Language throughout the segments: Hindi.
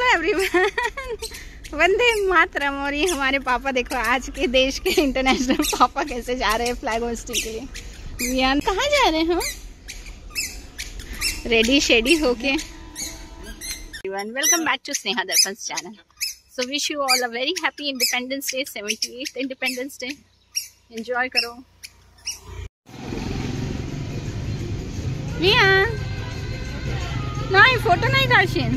एवरीवन, वंदे मातरम। और ये हमारे पापा देखो, आज के देश के इंटरनेशनल पापा कैसे जा रहे हैं फ्लैग होस्टिंग के लिए। विहान कहाँ जा रहे हैं? रेडी शेडी होके। वेलकम बैक टू स्नेहा दर्पण channel. So wish you all a very happy independence day, 78th independence day. Enjoy करो। विहान नाही फोटो नाही काढशील?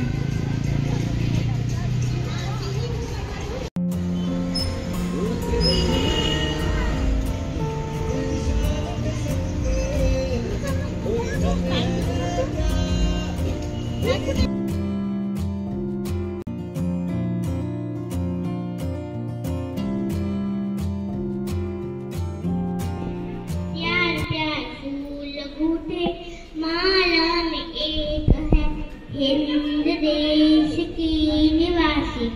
हिंद देश की निवासी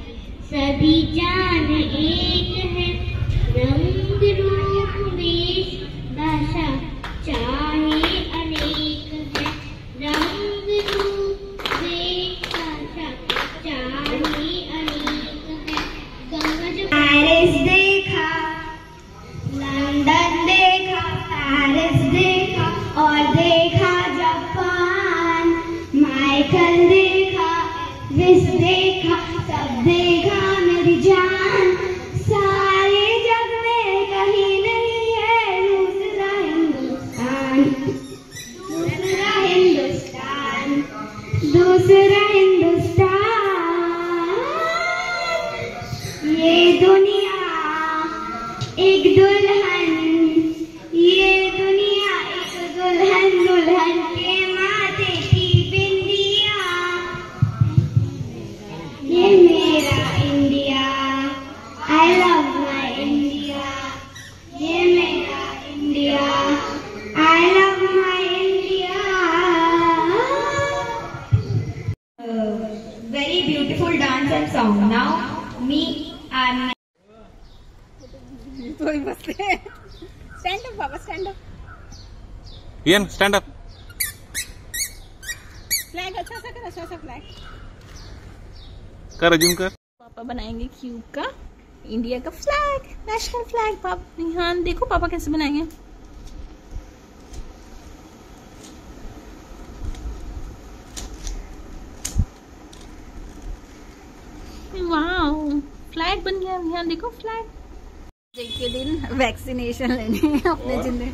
सभी जान एक है, रंग रूप वेश भाषा चाहे अनेक है, रंग रूप वेश भाषा चाहे अनेक है। पेरिस देखा, लंदन देखा, पेरिस देखा और देखा जापान, माइकल देखा, विस देखा, सब देखा मेरी जान। सारे जग में कहीं नहीं है दूसरा हिंदुस्तान, दूसरा हिंदुस्तान, दूसरा हिंदुस्तान। ये दुनिया एक दुल्हन, ये दुनिया एक दुल्हन, दुल्हन के माथे की बिंदिया। ये मेरा India, I love my India. ये मेरा India, I love my India. Very beautiful dance and song. Now me and कोई बसते। स्टैंड अप बाबा, stand up. Ian stand up. Flag अच्छा सा कर, अच्छा सा फ्लैग कर, अजूम कर। पापा बनाएंगे क्यूब का इंडिया का फ्लैग, नेशनल फ्लैग। पापा हाँ देखो पापा कैसे बनाएंगे। वाओ, फ्लैग बन गया। यहाँ देखो फ्लैग। के दिन वैक्सीनेशन लेने अपने जिंदगी।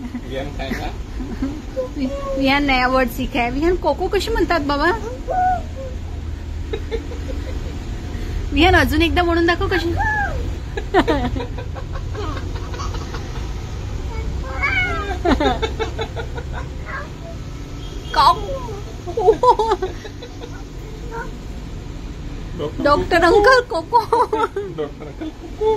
विहान नया वर्ड सीखा है। विहान कोको कशी म्हणतात बाबा? विहान अजून एकदा म्हणून दाखव कशी। डॉक्टर अंकल कोको। Doctor uncle cocoa.